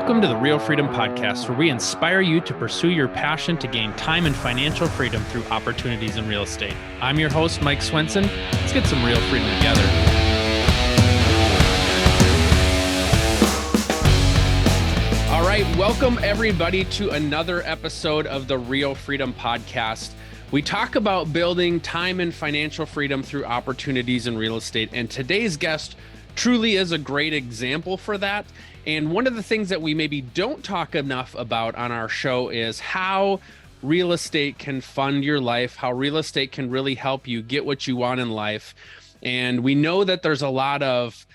Welcome to the Real Freedom Podcast, where we inspire you to pursue your passion to gain time and financial freedom through opportunities in real estate. I'm your host, Mike Swenson. Let's get some real freedom together. All right, welcome everybody to another episode of the Real Freedom Podcast. We talk about building time and financial freedom through opportunities in real estate, and today's guest truly is a great example for that. And one of the things that we maybe don't talk enough about on our show is how real estate can fund your life, how real estate can really help you get what you want in life. And we know that there's a lot of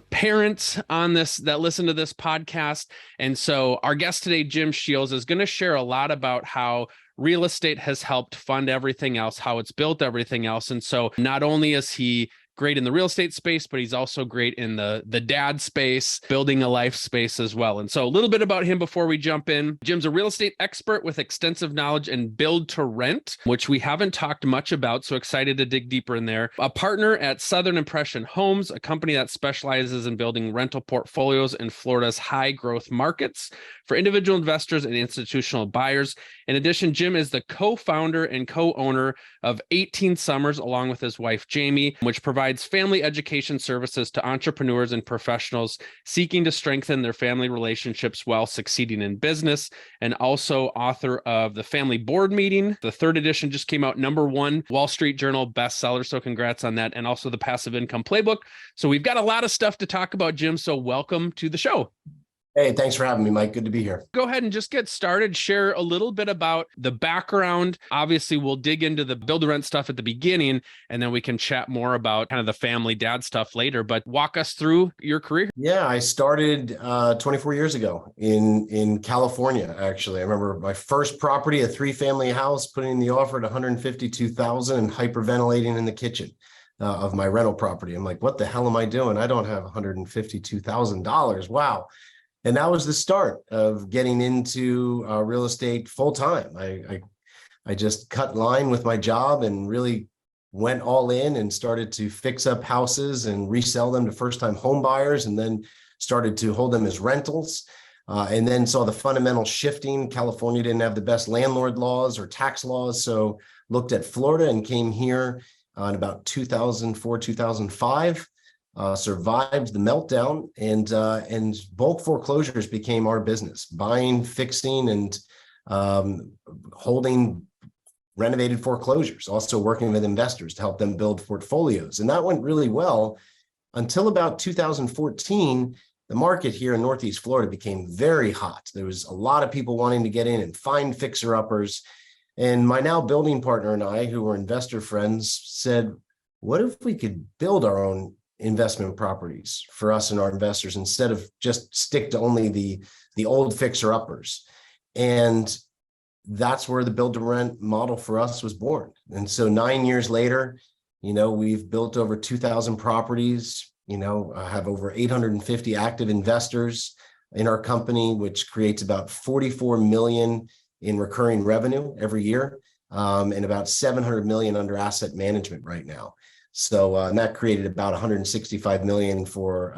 parents on this that listen to this podcast. And so our guest today, Jim Sheils, is going to share a lot about how real estate has helped fund everything else, how it's built everything else. And so not only is he great in the real estate space, but he's also great in the dad space, building a life space as well. And so a little bit about him before we jump in. Jim's a real estate expert with extensive knowledge in build to rent, which we haven't talked much about. So excited to dig deeper in there. A partner at Southern Impression Homes, a company that specializes in building rental portfolios in Florida's high growth markets for individual investors and institutional buyers. In addition, Jim is the co-founder and co-owner of 18 Summers, along with his wife, Jamie, which provides family education services to entrepreneurs and professionals seeking to strengthen their family relationships while succeeding in business, and also author of The Family Board Meeting. The third edition just came out, #1 Wall Street Journal bestseller. So congrats on that. And also the Passive Income Playbook. So we've got a lot of stuff to talk about, Jim. So welcome to the show. Hey, thanks for having me, Mike. Good to be here. Go ahead and just get started. Share a little bit about the background. Obviously, we'll dig into the build to rent stuff at the beginning, and then we can chat more about kind of the family dad stuff later. But walk us through your career. Yeah, I started 24 years ago in California, actually. I remember my first property, a 3-family house, putting in the offer at $152,000 and hyperventilating in the kitchen of my rental property. I'm like, what the hell am I doing? I don't have $152,000. Wow. And that was the start of getting into real estate full time. I just cut line with my job and really went all in and started to fix up houses and resell them to first-time home buyers, and then started to hold them as rentals. And then saw the fundamental shifting. California didn't have the best landlord laws or tax laws, so looked at Florida and came here in about 2004, 2005. Survived the meltdown, and bulk foreclosures became our business, buying, fixing, and holding renovated foreclosures, also working with investors to help them build portfolios. And that went really well until about 2014. The market here in Northeast Florida became very hot. There was a lot of people wanting to get in and find fixer-uppers. And my now building partner and I, who were investor friends, said, what if we could build our own investment properties for us and our investors instead of just stick to only the old fixer-uppers? And that's where the build to rent model for us was born. And so 9 years later, we've built over 2,000 properties, have over 850 active investors in our company, which creates about 44 million in recurring revenue every year, and about 700 million under asset management right now. So and that created about 165 million for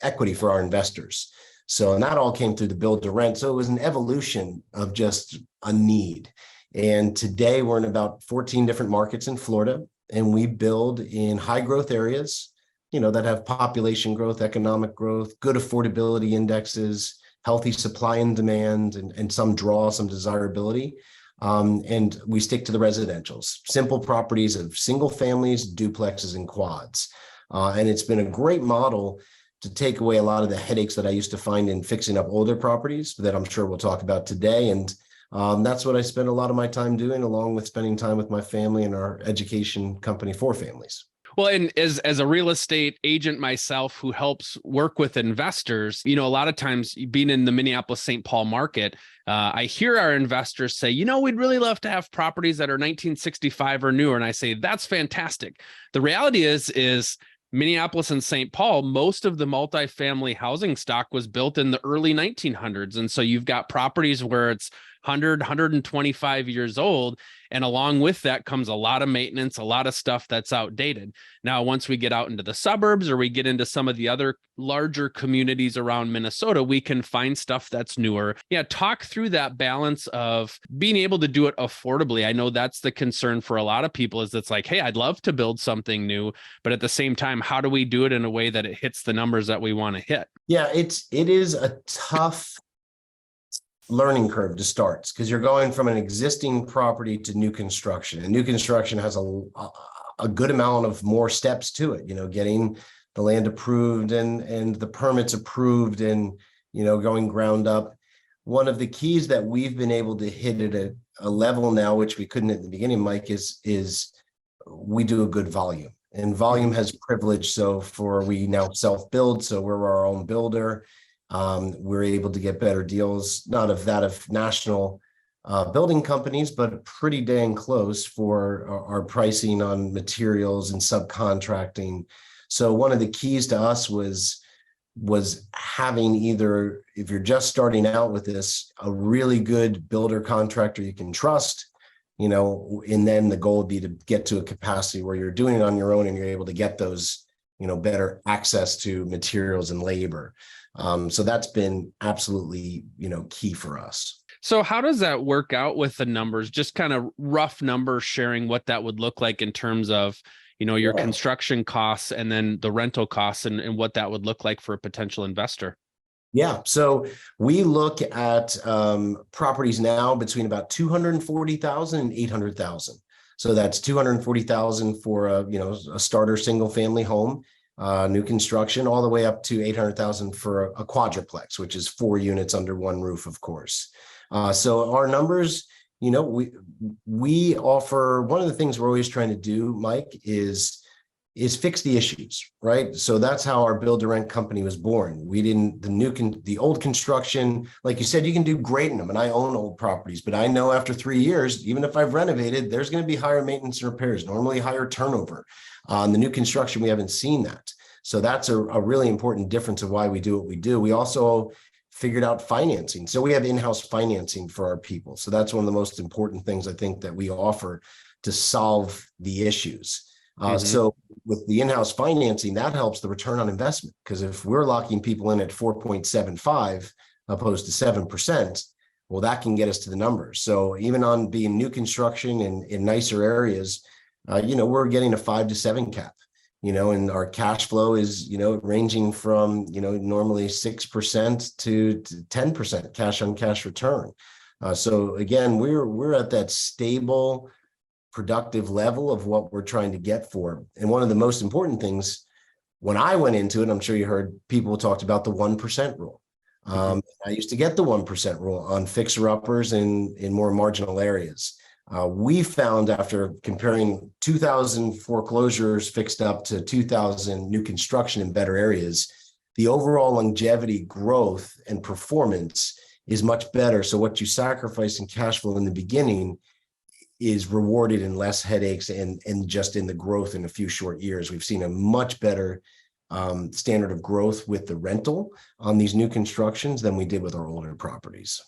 equity for our investors. So, and that all came through the build to rent. So it was an evolution of just a need. And today we're in about 14 different markets in Florida, and we build in high growth areas, that have population growth, economic growth, good affordability indexes, healthy supply and demand, and some draw, some desirability. And we stick to the residentials, simple properties of single families, duplexes, and quads. And it's been a great model to take away a lot of the headaches that I used to find in fixing up older properties that I'm sure we'll talk about today. And that's what I spend a lot of my time doing, along with spending time with my family and our education company for families. Well, and as a real estate agent myself who helps work with investors, a lot of times being in the Minneapolis-St. Paul market, I hear our investors say, we'd really love to have properties that are 1965 or newer. And I say, that's fantastic. The reality is Minneapolis and St. Paul, most of the multifamily housing stock was built in the early 1900s. And so you've got properties where it's 125 years old. And along with that comes a lot of maintenance, a lot of stuff that's outdated. Now, once we get out into the suburbs or we get into some of the other larger communities around Minnesota, we can find stuff that's newer. Yeah, talk through that balance of being able to do it affordably. I know that's the concern for a lot of people, is it's like, hey, I'd love to build something new, but at the same time, how do we do it in a way that it hits the numbers that we want to hit? Yeah, it is a tough learning curve to start, because you're going from an existing property to new construction, and new construction has a good amount of more steps to it, getting the land approved and the permits approved, and going ground up. One of the keys that we've been able to hit at a level now, which we couldn't at the beginning, Mike, is we do a good volume, and volume has privilege. So we now self-build, so we're our own builder. We're able to get better deals, not of national building companies, but pretty dang close for our pricing on materials and subcontracting. So one of the keys to us was having, either, if you're just starting out with this, a really good builder contractor you can trust, and then the goal would be to get to a capacity where you're doing it on your own and you're able to get those, better access to materials and labor. So that's been absolutely, key for us. So how does that work out with the numbers? Just kind of rough numbers, sharing what that would look like in terms of, your construction costs and then the rental costs, and what that would look like for a potential investor. Yeah. So we look at properties now between about 240,000 and 800,000. So that's 240,000 for a starter single family home, new construction, all the way up to 800,000 for a quadruplex, which is 4 units under one roof, of course. So our numbers, we offer, one of the things we're always trying to do, Mike, is fix the issues, right? So that's how our build to rent company was born. We didn't, the old construction, like you said, you can do great in them. And I own old properties, but I know after 3 years, even if I've renovated, there's going to be higher maintenance and repairs, normally higher turnover. On the new construction, we haven't seen that. So that's a really important difference of why we do what we do. We also figured out financing. So we have in-house financing for our people. So that's one of the most important things I think that we offer to solve the issues. So with the in-house financing, that helps the return on investment, because if we're locking people in at 4.75 opposed to 7%, well, that can get us to the numbers. So even on being new construction in nicer areas, we're getting a 5 to 7 cap, and our cash flow is, ranging from, normally 6% to 10% cash on cash return. So again, we're at that stable, productive level of what we're trying to get for. And one of the most important things, when I went into it, I'm sure you heard people talked about the 1% rule. I used to get the 1% rule on fixer-uppers in more marginal areas. We found, after comparing 2,000 foreclosures fixed up to 2,000 new construction in better areas, the overall longevity, growth, and performance is much better. So what you sacrifice in cash flow in the beginning is rewarded in less headaches and just in the growth in a few short years. We've seen a much better standard of growth with the rental on these new constructions than we did with our older properties.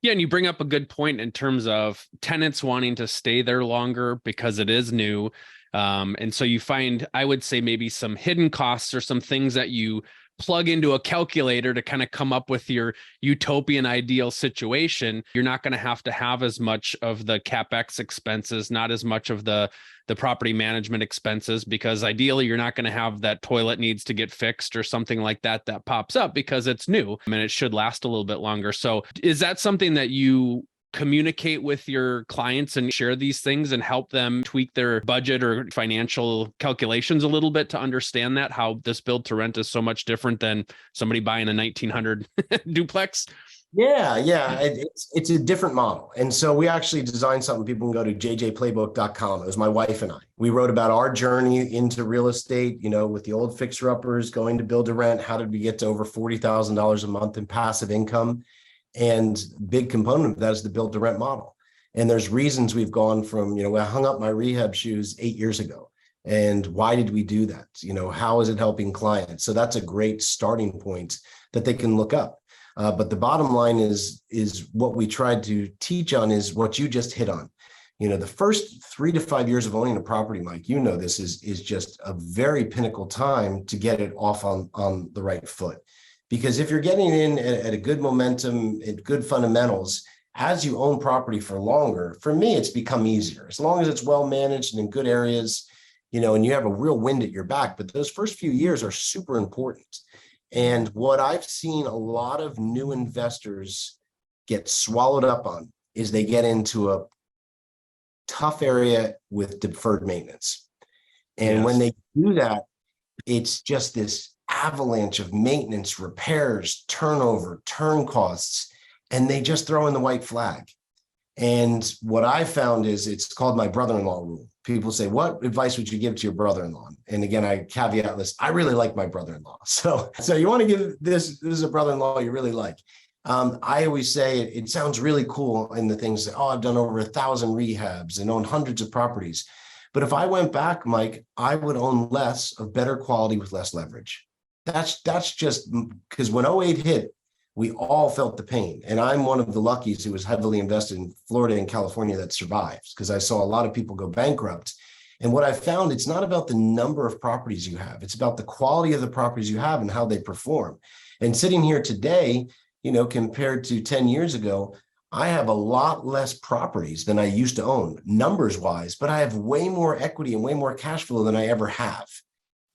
Yeah, and you bring up a good point in terms of tenants wanting to stay there longer because it is new. And so you find, I would say, maybe some hidden costs or some things that you plug into a calculator to kind of come up with your utopian ideal situation. You're not going to have as much of the CapEx expenses, not as much of the property management expenses, because ideally you're not going to have that toilet needs to get fixed or something like that pops up because it's new and it should last a little bit longer. So is that something that you communicate with your clients and share these things and help them tweak their budget or financial calculations a little bit to understand that, how this build to rent is so much different than somebody buying a 1900 duplex? Yeah. It's a different model. And so we actually designed something. People can go to jjplaybook.com. It was my wife and I. We wrote about our journey into real estate, with the old fixer-uppers, going to build to rent. How did we get to over $40,000 a month in passive income? And big component of that is the build to rent model. And there's reasons we've gone from, I hung up my rehab shoes 8 years ago. And why did we do that? How is it helping clients? So that's a great starting point that they can look up. But the bottom line is what we tried to teach on is what you just hit on. The first 3 to 5 years of owning a property, Mike, this is just a very pinnacle time to get it off on the right foot. Because if you're getting in at a good momentum and good fundamentals, as you own property for longer, for me, it's become easier. As long as it's well managed and in good areas, and you have a real wind at your back. But those first few years are super important. And what I've seen a lot of new investors get swallowed up on is they get into a tough area with deferred maintenance. And when they do that, it's just this avalanche of maintenance, repairs, turnover, turn costs, and they just throw in the white flag. And what I found is it's called my brother-in-law rule. People say, what advice would you give to your brother-in-law? And again, I caveat this, I really like my brother-in-law. So you want to give this is a brother-in-law you really like. I always say it sounds really cool in the things that, I've done over 1,000 rehabs and own hundreds of properties. But if I went back, Mike, I would own less of better quality with less leverage. That's just because when '08 hit, we all felt the pain. And I'm one of the luckies who was heavily invested in Florida and California that survives, because I saw a lot of people go bankrupt. And what I found, it's not about the number of properties you have. It's about the quality of the properties you have and how they perform. And sitting here today, compared to 10 years ago, I have a lot less properties than I used to own, numbers wise, but I have way more equity and way more cash flow than I ever have.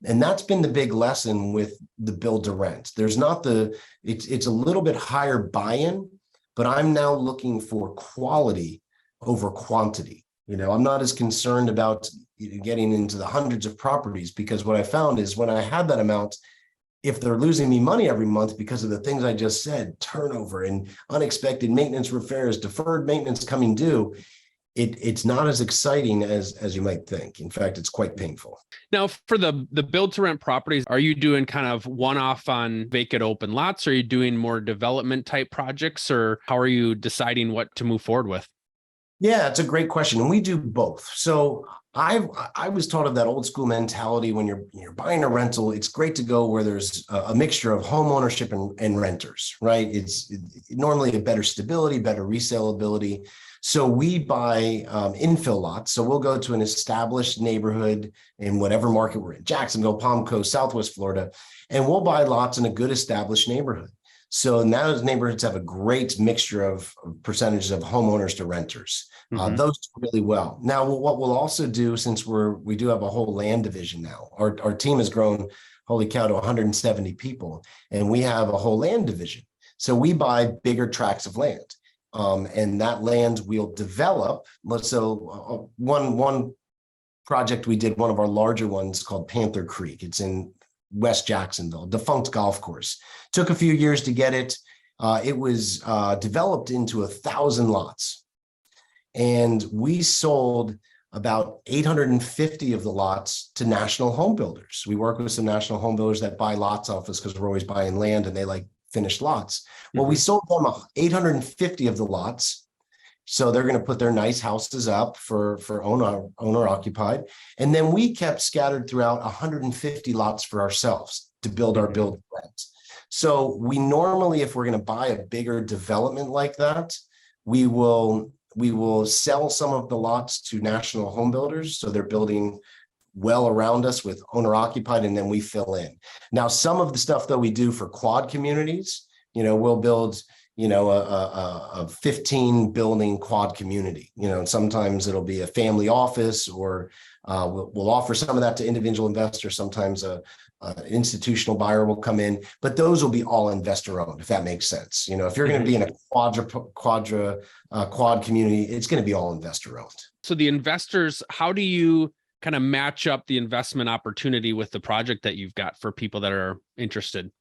And that's been the big lesson with the build to rent. There's not it's a little bit higher buy-in, but I'm now looking for quality over quantity. I'm not as concerned about getting into the hundreds of properties, because what I found is when I had that amount, if they're losing me money every month because of the things I just said, turnover and unexpected maintenance repairs, deferred maintenance coming due, it's not as exciting as you might think. In fact, it's quite painful. Now, for the build to rent properties, are you doing kind of one-off on vacant open lots? Are you doing more development type projects, or how are you deciding what to move forward with? Yeah, it's a great question. And we do both. So I was taught of that old school mentality when you're buying a rental, it's great to go where there's a mixture of home ownership and renters, right? It's normally a better stability, better resale ability. So we buy infill lots. So we'll go to an established neighborhood in whatever market we're in, Jacksonville, Palm Coast, Southwest Florida, and we'll buy lots in a good established neighborhood. So now those neighborhoods have a great mixture of percentages of homeowners to renters. Those do really well. Now, what we'll also do, since we do have a whole land division now, our team has grown, holy cow, to 170 people, and we have a whole land division. So we buy bigger tracts of land. And that land we'll develop. So one project we did, one of our larger ones called Panther Creek. It's in West Jacksonville, defunct golf course. Took a few years to get it. It was developed into 1,000 lots. And we sold about 850 of the lots to national home builders. We work with some national home builders that buy lots off us because we're always buying land and they like finished lots. Well, we sold them 850 of the lots. So they're going to put their nice houses up for owner occupied. And then we kept scattered throughout 150 lots for ourselves to build our build rent. So we normally, if we're going to buy a bigger development like that, we will sell some of the lots to national home builders. So they're building well around us with owner occupied, and then we fill in. Now, some of the stuff that we do for quad communities, we'll build, a 15 building quad community, and sometimes it'll be a family office, or we'll offer some of that to individual investors. Sometimes an institutional buyer will come in, but those will be all investor owned, if that makes sense. If you're going to be in a quad community, it's going to be all investor owned. So the investors, how do you kind of match up the investment opportunity with the project that you've got for people that are interested?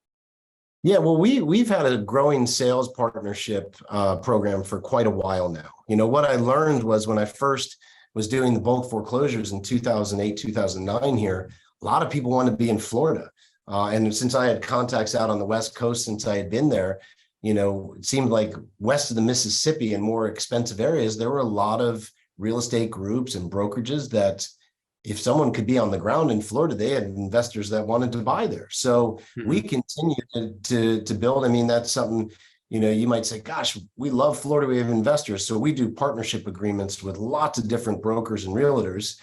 Yeah, well, we've had a growing sales partnership program for quite a while now. What I learned was when I first was doing the bulk foreclosures in 2008, 2009 here, a lot of people wanted to be in Florida. And since I had contacts out on the West Coast, since I had been there, it seemed like west of the Mississippi and more expensive areas, there were a lot of real estate groups and brokerages that if someone could be on the ground in Florida, they had investors that wanted to buy there. So we continue to build. I mean, that's something, You might say, gosh, we love Florida. We have investors. So we do partnership agreements with lots of different brokers and realtors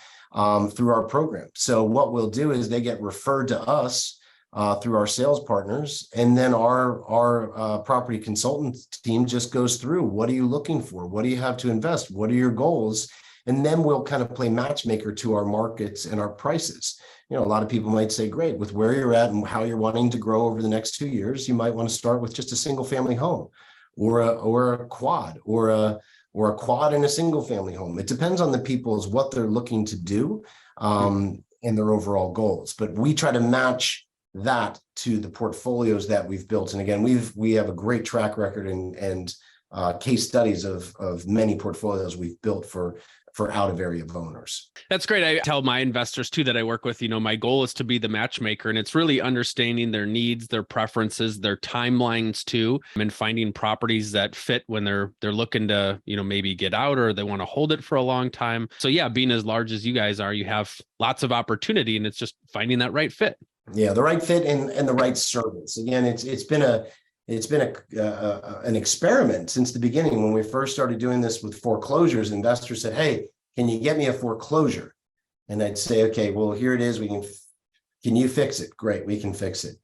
through our program. So what we'll do is they get referred to us through our sales partners. And then our property consultant team just goes through, what are you looking for? What do you have to invest? What are your goals? And then we'll kind of play matchmaker to our markets and our prices. A lot of people might say, great, with where you're at and how you're wanting to grow over the next 2 years, you might want to start with just a single family home or a quad or a quad and a single family home. It depends on the people's what they're looking to do and their overall goals. But we try to match that to the portfolios that we've built. And again, we have a great track record and case studies of many portfolios we've built for out of area owners. That's great. I tell my investors too that I work with, my goal is to be the matchmaker, and it's really understanding their needs, their preferences, their timelines too, and finding properties that fit when they're looking to, maybe get out or they want to hold it for a long time. So yeah, being as large as you guys are, you have lots of opportunity, and it's just finding that right fit. Yeah, the right fit and the right service. Again, it's been an experiment since the beginning. When we first started doing this with foreclosures, investors said, hey, can you get me a foreclosure? And I'd say, okay, well, here it is. Can you fix it? Great, we can fix it.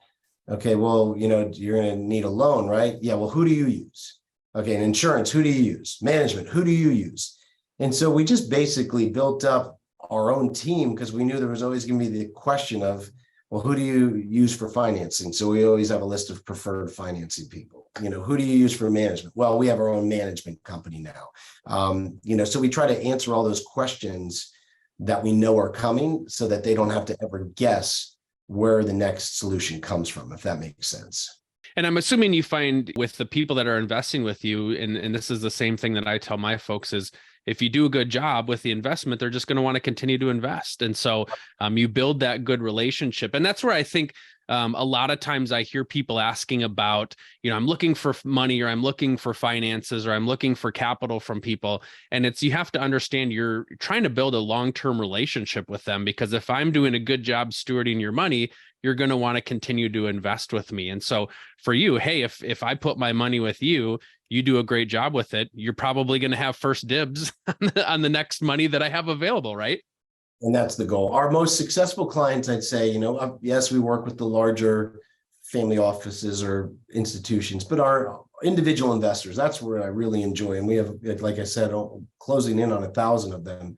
Okay, well, you're going to need a loan, right? Yeah, well, who do you use? Okay, and insurance, who do you use? Management, who do you use? And so we just basically built up our own team because we knew there was always going to be the question of, well, who do you use for financing? So we always have a list of preferred financing people. Who do you use for management? Well, we have our own management company now. So we try to answer all those questions that we know are coming so that they don't have to ever guess where the next solution comes from, if that makes sense. And I'm assuming you find with the people that are investing with you, and this is the same thing that I tell my folks is, if you do a good job with the investment, they're just going to want to continue to invest. And so you build that good relationship. And that's where I think a lot of times I hear people asking about, I'm looking for money, or I'm looking for finances, or I'm looking for capital from people. And you have to understand you're trying to build a long-term relationship with them, because if I'm doing a good job stewarding your money, you're going to want to continue to invest with me. And so for you, hey, if I put my money with you, you do a great job with it, you're probably going to have first dibs on the next money that I have available, right? And that's the goal. Our most successful clients, I'd say, yes, we work with the larger family offices or institutions, but our individual investors, that's where I really enjoy. And we have, like I said, closing in on 1,000 of them.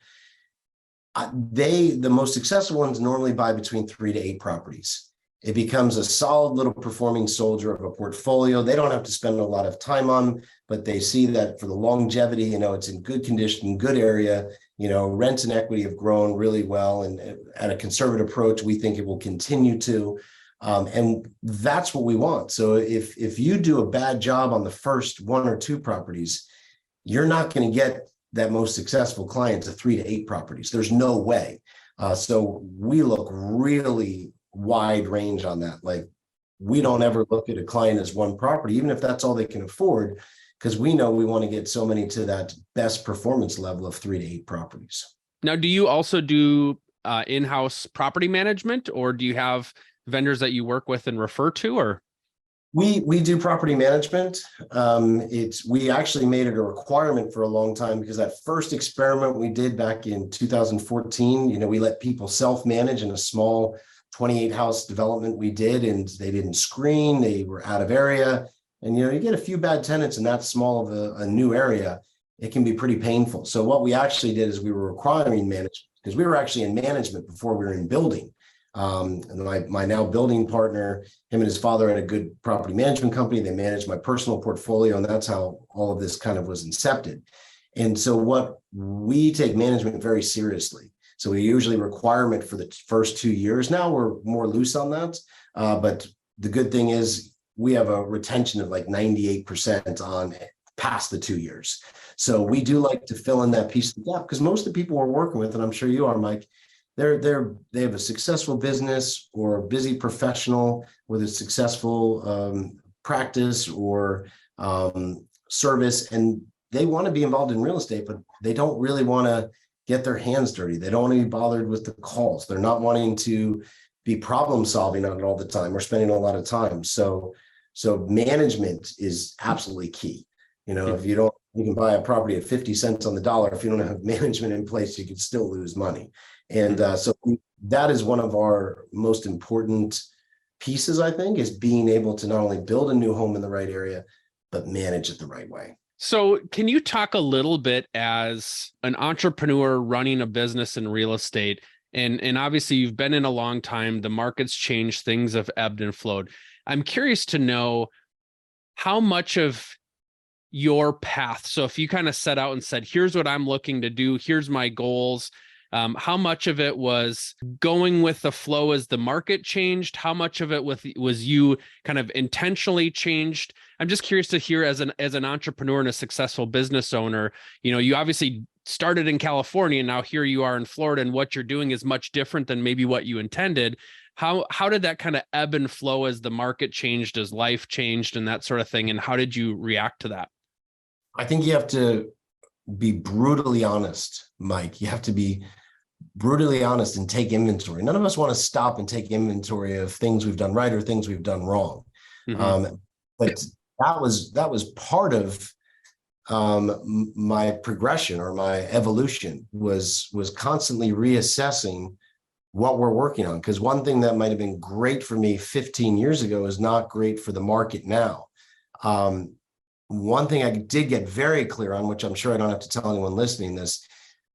The most successful ones normally buy between 3 to 8 properties. It becomes a solid little performing soldier of a portfolio. They don't have to spend a lot of time on, but they see that for the longevity, it's in good condition, good area, rents and equity have grown really well. And at a conservative approach, we think it will continue to. And that's what we want. So if you do a bad job on the first 1 or 2 properties, you're not going to get that most successful client to 3 to 8 properties. There's no way. So we look really wide range on that. Like, we don't ever look at a client as one property, even if that's all they can afford, because we know we want to get so many to that best performance level of 3 to 8 properties. Now, do you also do in-house property management, or do you have vendors that you work with and refer to, or? We do property management. We actually made it a requirement for a long time, because that first experiment we did back in 2014, we let people self-manage in a small 28 house development we did, and they didn't screen, they were out of area. And, you get a few bad tenants in that small of a new area, it can be pretty painful. So what we actually did is we were requiring management, because we were actually in management before we were in building. And my now building partner, him and his father had a good property management company. They managed my personal portfolio, and that's how all of this kind of was incepted. And so we take management very seriously. So we usually requirement for the first 2 years. Now we're more loose on that. But the good thing is we have a retention of like 98% on past the 2 years. So we do like to fill in that piece of the gap, because most of the people we're working with, and I'm sure you are, Mike, they have a successful business or a busy professional with a successful practice or service, and they want to be involved in real estate, but they don't really want to get their hands dirty. They don't want to be bothered with the calls. They're not wanting to be problem solving on it all the time or spending a lot of time. So So management is absolutely key. If you can buy a property at 50 cents on the dollar. If you don't have management in place, you could still lose money. And so that is one of our most important pieces, I think, is being able to not only build a new home in the right area, but manage it the right way. So can you talk a little bit as an entrepreneur running a business in real estate? And obviously you've been in a long time, the market's changed, things have ebbed and flowed. I'm curious to know how much of your path. So if you kind of set out and said, here's what I'm looking to do, here's my goals, how much of it was going with the flow as the market changed? How much of it was you kind of intentionally changed? I'm just curious to hear as an entrepreneur and a successful business owner, you obviously started in California and now here you are in Florida, and what you're doing is much different than maybe what you intended. How did that kind of ebb and flow as the market changed, as life changed and that sort of thing? And how did you react to that? I think you have to be brutally honest, Mike. You have to be brutally honest and take inventory. None of us want to stop and take inventory of things we've done right or things we've done wrong. But that was part of my progression or my evolution was constantly reassessing what we're working on. Because one thing that might have been great for me 15 years ago is not great for the market now. One thing I did get very clear on, which I'm sure I don't have to tell anyone listening this,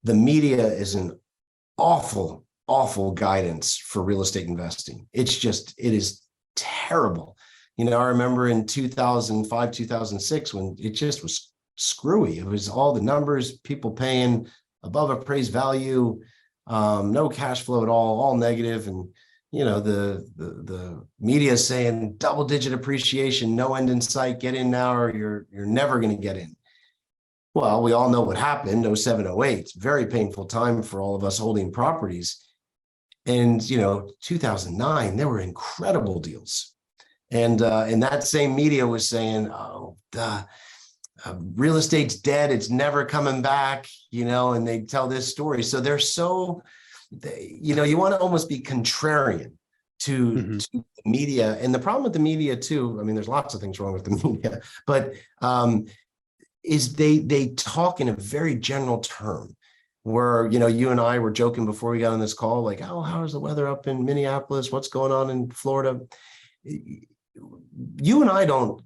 the media is an awful, awful guidance for real estate investing. It is terrible. I remember in 2005, 2006, when it just was screwy. It was all the numbers, people paying above appraised value, no cash flow at all negative. And the media is saying double-digit appreciation, no end in sight, get in now or you're never going to get in. Well, we all know what happened, 07, 08, very painful time for all of us holding properties. And, 2009, there were incredible deals. And that same media was saying, real estate's dead, it's never coming back, and they tell this story. So they're you want to almost be contrarian to the media. And the problem with the media too, I mean, there's lots of things wrong with the media, but is they talk in a very general term where, you and I were joking before we got on this call, like, oh, how's the weather up in Minneapolis? What's going on in Florida? You and I don't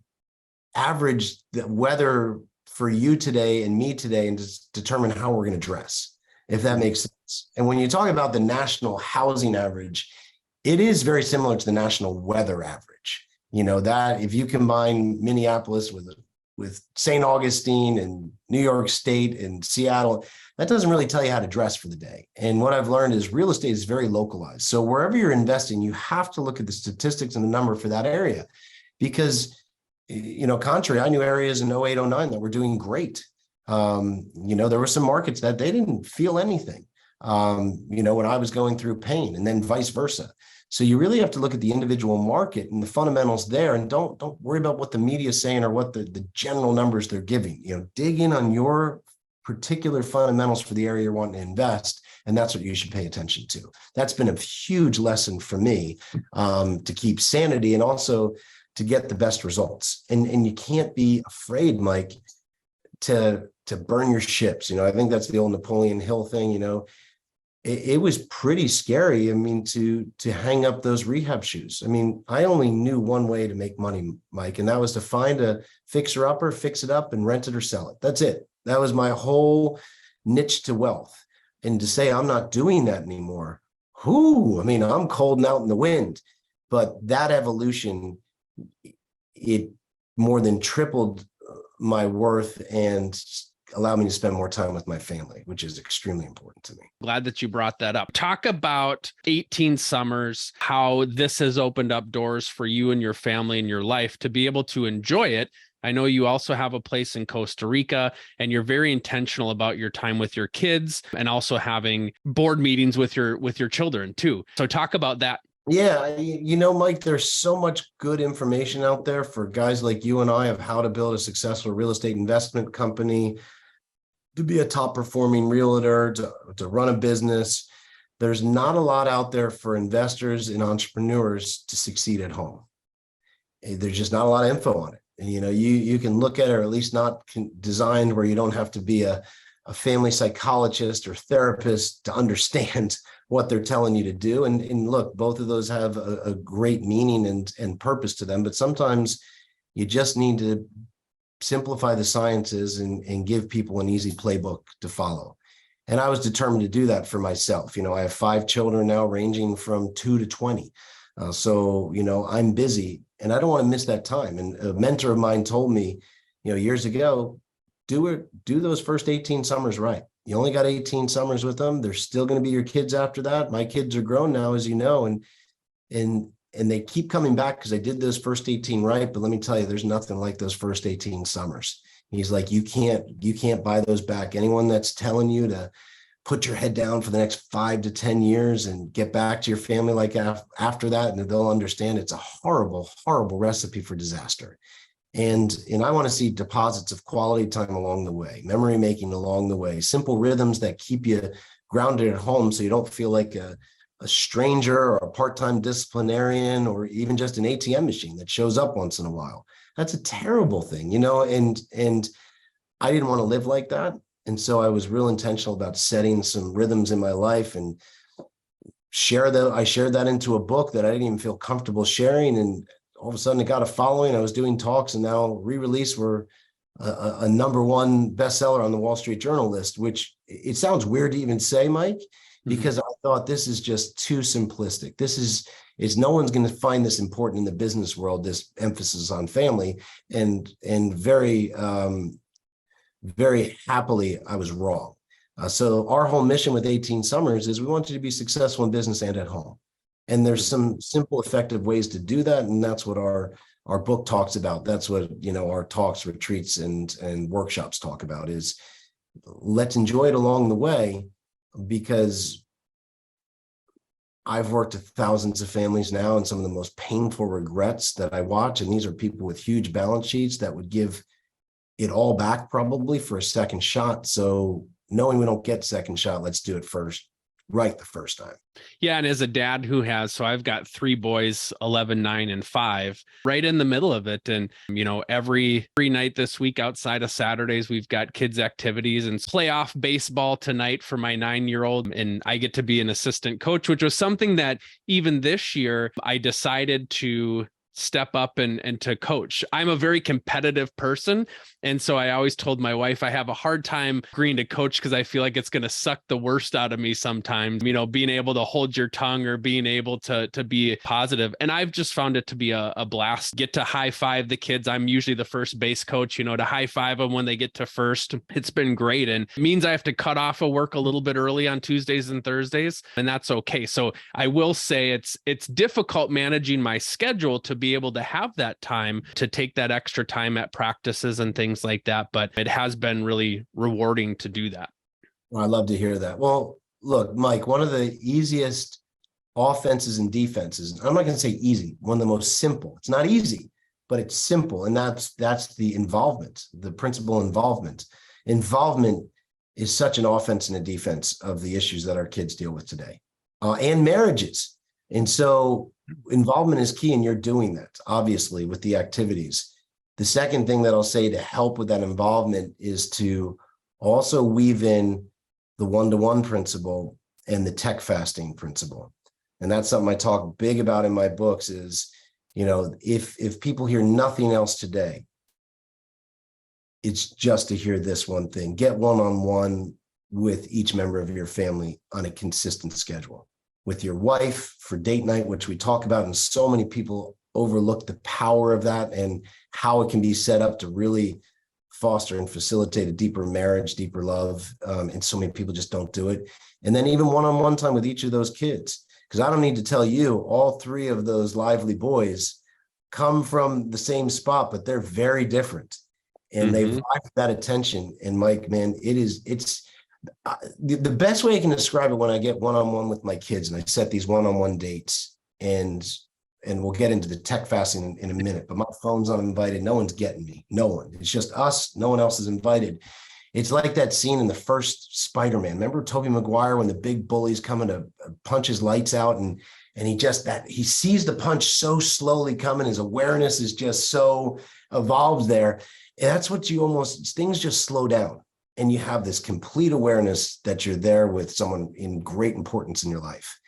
average the weather for you today and me today and just determine how we're going to dress, if that makes sense. And when you talk about the national housing average, it is very similar to the national weather average. That if you combine Minneapolis with St. Augustine and New York State and Seattle, that doesn't really tell you how to dress for the day. And what I've learned is real estate is very localized. So wherever you're investing, you have to look at the statistics and the number for that area, because contrary, I knew areas in 08, 09 that were doing great. There were some markets that they didn't feel anything, when I was going through pain, and then vice versa. So you really have to look at the individual market and the fundamentals there, and don't worry about what the media is saying or what the general numbers they're giving. Dig in on your particular fundamentals for the area you're wanting to invest, and that's what you should pay attention to. That's been a huge lesson for me, to keep sanity and also to get the best results. And you can't be afraid, Mike, to burn your ships. I think that's the old Napoleon Hill thing. It was pretty scary. I mean, to hang up those rehab shoes. I mean, I only knew one way to make money, Mike, and that was to find a fixer-upper, fix it up, and rent it or sell it. That's it. That was my whole niche to wealth. And to say I'm not doing that anymore, I'm cold and out in the wind. But that evolution, it more than tripled my worth and allowed me to spend more time with my family, which is extremely important to me. Glad that you brought that up. Talk about 18 summers, how this has opened up doors for you and your family and your life to be able to enjoy it. I know you also have a place in Costa Rica, and you're very intentional about your time with your kids and also having board meetings with your children too. So talk about that. Yeah, Mike, there's so much good information out there for guys like you and I of how to build a successful real estate investment company, to be a top performing realtor, to run a business. There's not a lot out there for investors and entrepreneurs to succeed at home. there's just not a lot of info on it. And, you can look at it, or at least not designed where you don't have to be a family psychologist or therapist to understand what they're telling you to do. And look, both of those have a great meaning and purpose to them, but sometimes you just need to simplify the sciences and give people an easy playbook to follow. And I was determined to do that for myself. I have 5 children now, ranging from 2 to 20. So, I'm busy and I don't want to miss that time. And a mentor of mine told me, years ago, do those first 18 summers right. You only got 18 summers with them. They're still going to be your kids after that. My kids are grown now, as you know, and they keep coming back because I did those first 18 right. But let me tell you, there's nothing like those first 18 summers. He's like, you can't buy those back. Anyone that's telling you to put your head down for the next 5 to 10 years and get back to your family like after that, and they'll understand it's a horrible, horrible recipe for disaster. And I want to see deposits of quality time along the way, memory making along the way, simple rhythms that keep you grounded at home so you don't feel like a stranger or a part-time disciplinarian or even just an ATM machine that shows up once in a while. That's a terrible thing, and I didn't want to live like that. And so I was real intentional about setting some rhythms in my life and I shared that into a book that I didn't even feel comfortable sharing. And all of a sudden it got a following. I was doing talks, and now re-release were a #1 bestseller on the Wall Street Journal list, which it sounds weird to even say, Mike, because I thought this is just too simplistic. This is no one's going to find this important in the business world, this emphasis on family, and very, very happily, I was wrong. So our whole mission with 18 Summers is we want you to be successful in business and at home. And there's some simple, effective ways to do that. And that's what our book talks about. That's what, our talks, retreats, and workshops talk about, is let's enjoy it along the way, because I've worked with thousands of families now, and some of the most painful regrets that I watch. And these are people with huge balance sheets that would give it all back probably for a second shot. So knowing we don't get second shot, let's do it first, right the first time. Yeah. And as a dad so I've got 3 boys, 11, 9, and 5, right in the middle of it. And, every night this week outside of Saturdays, we've got kids activities and playoff baseball tonight for my 9-year-old. And I get to be an assistant coach, which was something that even this year I decided to step up and to coach. I'm a very competitive person. And so I always told my wife I have a hard time agreeing to coach because I feel like it's going to suck the worst out of me sometimes, being able to hold your tongue or being able to be positive. And I've just found it to be a blast. Get to high five the kids. I'm usually the first base coach, to high five them when they get to first. It's been great. And it means I have to cut off of work a little bit early on Tuesdays and Thursdays, and that's okay. So I will say it's difficult managing my schedule to be able to have that time to take that extra time at practices and things like that. But it has been really rewarding to do that. Well, I love to hear that. Well, look, Mike, one of the easiest offenses and defenses, I'm not going to say easy, one of the most simple. It's not easy, but it's simple. And that's the involvement, the principal involvement. Involvement is such an offense and a defense of the issues that our kids deal with today, and marriages. And so involvement is key, and you're doing that, obviously, with the activities. The second thing that I'll say to help with that involvement is to also weave in the one-to-one principle and the tech fasting principle. And that's something I talk big about in my books is, if people hear nothing else today, it's just to hear this one thing. Get one-on-one with each member of your family on a consistent schedule. With your wife for date night, which we talk about, and so many people overlook the power of that and how it can be set up to really foster and facilitate a deeper marriage, deeper love. And so many people just don't do it. And then even one-on-one time with each of those kids, because I don't need to tell you, all 3 of those lively boys come from the same spot, but they're very different. And they vie for that attention. And Mike, man, it's the best way I can describe it when I get one-on-one with my kids and I set these one-on-one dates, and we'll get into the tech fasting in a minute, but my phone's uninvited. No one's getting me. No one. It's just us. No one else is invited. It's like that scene in the first Spider-Man. Remember Tobey Maguire when the big bully's coming to punch his lights out, and And he sees the punch so slowly coming. His awareness is just so evolved there. And that's what things just slow down. And you have this complete awareness that you're there with someone in great importance in your life.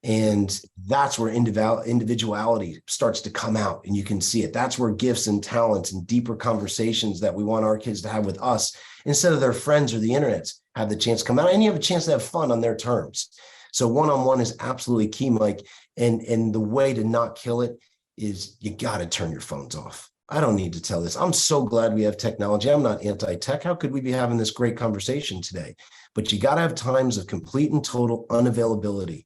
And that's where individuality starts to come out, and you can see it. That's where gifts and talents and deeper conversations that we want our kids to have with us instead of their friends or the internet have the chance to come out, and you have a chance to have fun on their terms. So one-on-one is absolutely key, Mike. And the way to not kill it is you got to turn your phones off. I don't need to tell this. I'm so glad we have technology. I'm not anti-tech. How could we be having this great conversation today? But you got to have times of complete and total unavailability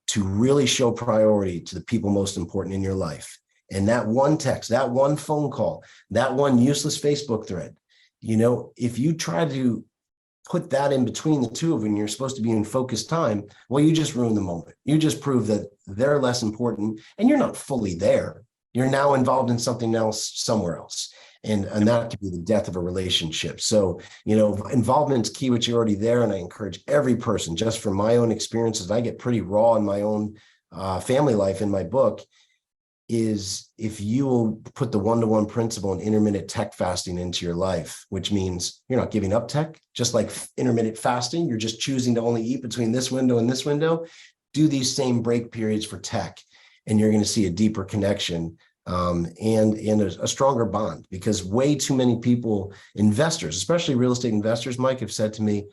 to really show priority to the people most important in your life. And that one text, that one phone call, that one useless Facebook thread, if you try to put that in between the two of them, you're supposed to be in focused time, well, you just ruin the moment. You just prove that they're less important and you're not fully there. You're now involved in something else somewhere else. And that could be the death of a relationship. So, involvement's key, which you're already there. And I encourage every person, just from my own experiences, I get pretty raw in my own family life in my book, is if you will put the one-to-one principle and intermittent tech fasting into your life, which means you're not giving up tech, just like intermittent fasting, you're just choosing to only eat between this window and this window, do these same break periods for tech, and you're going to see a deeper connection and a stronger bond, because way too many people, investors, especially real estate investors, Mike, have said to me,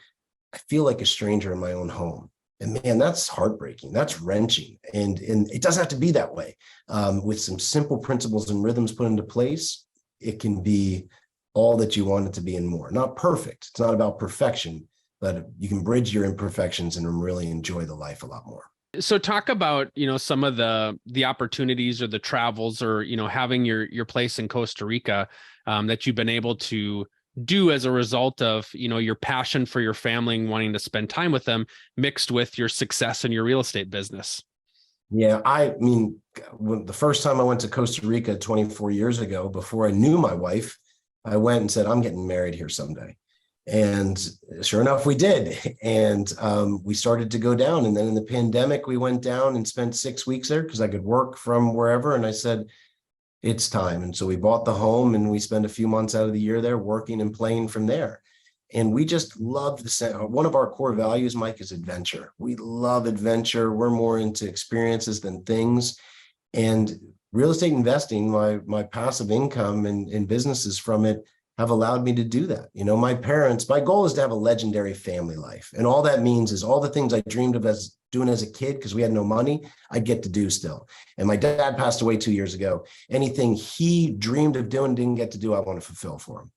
I feel like a stranger in my own home. And man, that's heartbreaking. That's wrenching. And it doesn't have to be that way. With some simple principles and rhythms put into place, it can be all that you want it to be and more. Not perfect. It's not about perfection, but you can bridge your imperfections and really enjoy the life a lot more. So talk about, some of the opportunities or the travels or, having your place in Costa Rica that you've been able to do as a result of, your passion for your family and wanting to spend time with them mixed with your success in your real estate business. Yeah, I mean, the first time I went to Costa Rica 24 years ago, before I knew my wife, I went and said, I'm getting married here someday. And sure enough, we did. And we started to go down. And then in the pandemic, we went down and spent 6 weeks there because I could work from wherever. And I said, it's time. And so we bought the home and we spent a few months out of the year there working and playing from there. And we just love one of our core values, Mike, is adventure. We love adventure. We're more into experiences than things. And real estate investing, my passive income and businesses from it have allowed me to do that. My goal is to have a legendary family life. And all that means is all the things I dreamed of doing as a kid, because we had no money, I'd get to do still. And my dad passed away 2 years ago. Anything he dreamed of doing, didn't get to do, I want to fulfill for him.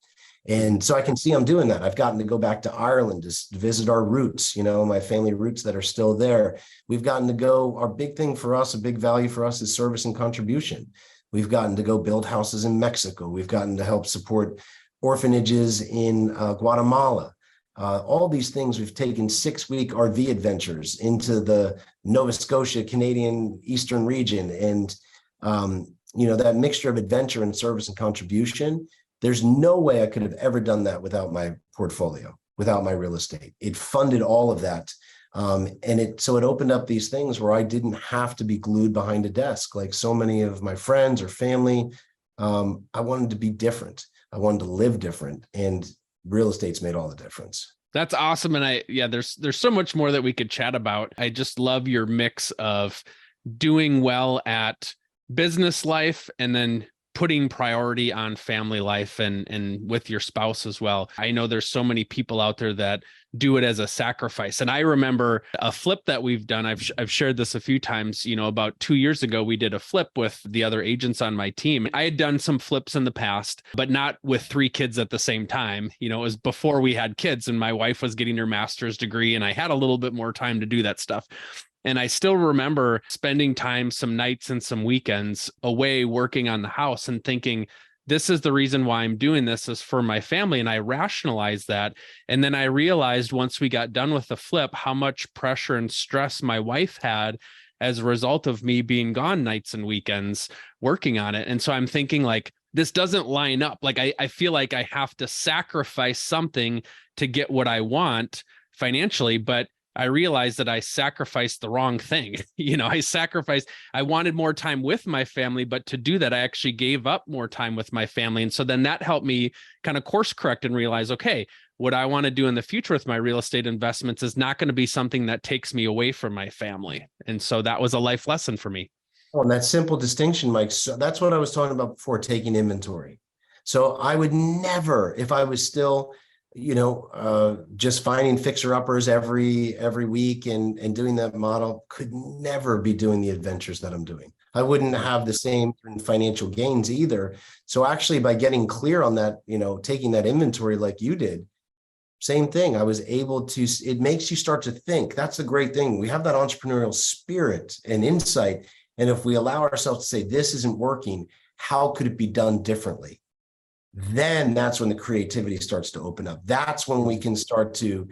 And so I can see I'm doing that. I've gotten to go back to Ireland to visit our roots, my family roots that are still there. We've gotten to go, our big thing for us, a big value for us is service and contribution. We've gotten to go build houses in Mexico. We've gotten to help support orphanages in Guatemala. All these things, we've taken 6-week RV adventures into the Nova Scotia, Canadian Eastern region. And, that mixture of adventure and service and contribution, there's no way I could have ever done that without my portfolio, without my real estate. It funded all of that. So it opened up these things where I didn't have to be glued behind a desk like so many of my friends or family. I wanted to be different. I wanted to live different, and real estate's made all the difference. That's awesome. And there's so much more that we could chat about. I just love your mix of doing well at business life and then putting priority on family life and with your spouse as well. I know there's so many people out there that do it as a sacrifice. And I remember a flip that we've done. I've shared this a few times, about 2 years ago, we did a flip with the other agents on my team. I had done some flips in the past, but not with 3 kids at the same time. It was before we had kids and my wife was getting her master's degree and I had a little bit more time to do that stuff. And I still remember spending time, some nights and some weekends away working on the house and thinking, this is the reason why I'm doing this is for my family. And I rationalized that. And then I realized once we got done with the flip, how much pressure and stress my wife had as a result of me being gone nights and weekends working on it. And so I'm thinking like, this doesn't line up. Like, I feel like I have to sacrifice something to get what I want financially, but I realized that I sacrificed the wrong thing. I wanted more time with my family, but to do that, I actually gave up more time with my family. And so then that helped me kind of course correct and realize, okay, what I want to do in the future with my real estate investments is not going to be something that takes me away from my family. And so that was a life lesson for me. Oh, and that simple distinction, Mike, so that's what I was talking about before, taking inventory. So I would never, if I was still, just finding fixer-uppers every week and doing that model, could never be doing the adventures that I'm doing. I wouldn't have the same financial gains either. So actually, by getting clear on that, taking that inventory like you did, same thing. I was able to, it makes you start to think. That's the great thing. We have that entrepreneurial spirit and insight. And if we allow ourselves to say, this isn't working, how could it be done differently? Then that's when the creativity starts to open up. That's when we can start to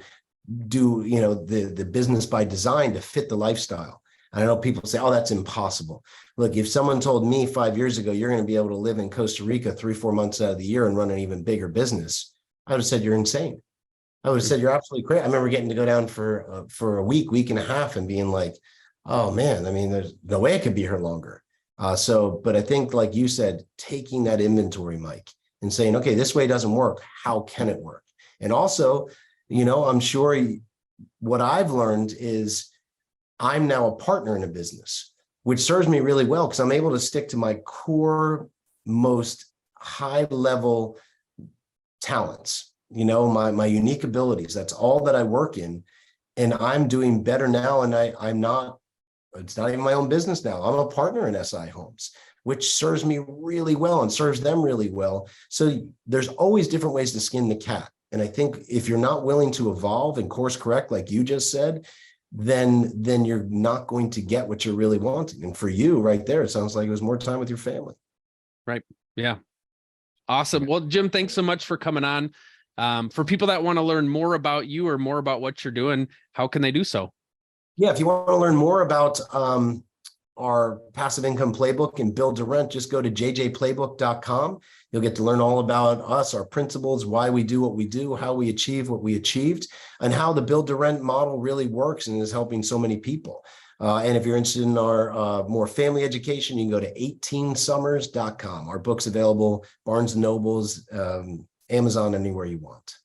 do, the business by design to fit the lifestyle. I know people say, oh, that's impossible. Look, if someone told me 5 years ago, you're going to be able to live in Costa Rica 3-4 months out of the year and run an even bigger business, I would have said, you're insane. I would have said, you're absolutely crazy. I remember getting to go down for a week and a half and being like, oh man, I mean, there's no way I could be here longer. But I think, like you said, taking that inventory, Mike, and saying, okay, this way doesn't work. How can it work? And also, I'm sure what I've learned is I'm now a partner in a business, which serves me really well because I'm able to stick to my core, most high level talents, my unique abilities. That's all that I work in. And I'm doing better now. And it's not even my own business now. I'm a partner in SI Homes, which serves me really well and serves them really well. So there's always different ways to skin the cat. And I think if you're not willing to evolve and course correct, like you just said, then you're not going to get what you're really wanting. And for you right there, it sounds like it was more time with your family. Right. Yeah. Awesome. Well, Jim, thanks so much for coming on. For people that want to learn more about you or more about what you're doing, how can they do so? Yeah, if you want to learn more about our passive income playbook and build to rent, just go to jjplaybook.com. You'll get to learn all about us, our principles, why we do what we do, how we achieve what we achieved, and how the build to rent model really works and is helping so many people. And if you're interested in our more family education, you can go to 18summers.com. Our book's available, Barnes & Nobles, Amazon, anywhere you want.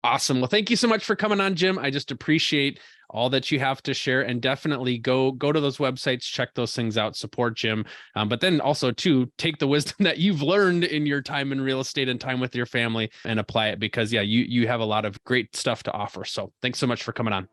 Awesome. Well, thank you so much for coming on, Jim. I just appreciate all that you have to share, and definitely go to those websites, check those things out, support Jim. But then also too, take the wisdom that you've learned in your time in real estate and time with your family and apply it, because you have a lot of great stuff to offer. So thanks so much for coming on.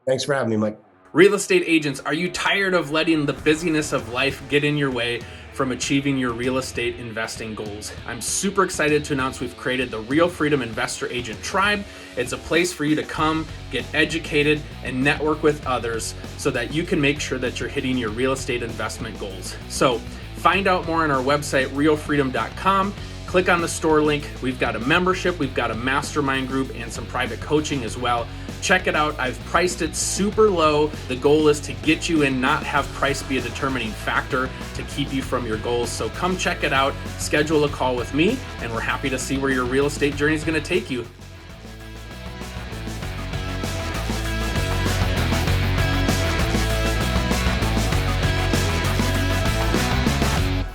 Thanks for having me, Mike. Real estate agents, are you tired of letting the busyness of life get in your way from achieving your real estate investing goals? I'm super excited to announce we've created the Real Freedom Investor Agent Tribe. It's a place for you to come, get educated, and network with others so that you can make sure that you're hitting your real estate investment goals. So find out more on our website, realfreedom.com. Click on the store link. We've got a membership, we've got a mastermind group, and some private coaching as well. Check it out. I've priced it super low. The goal is to get you in, not have price be a determining factor to keep you from your goals. So come check it out, schedule a call with me, and we're happy to see where your real estate journey is going to take you.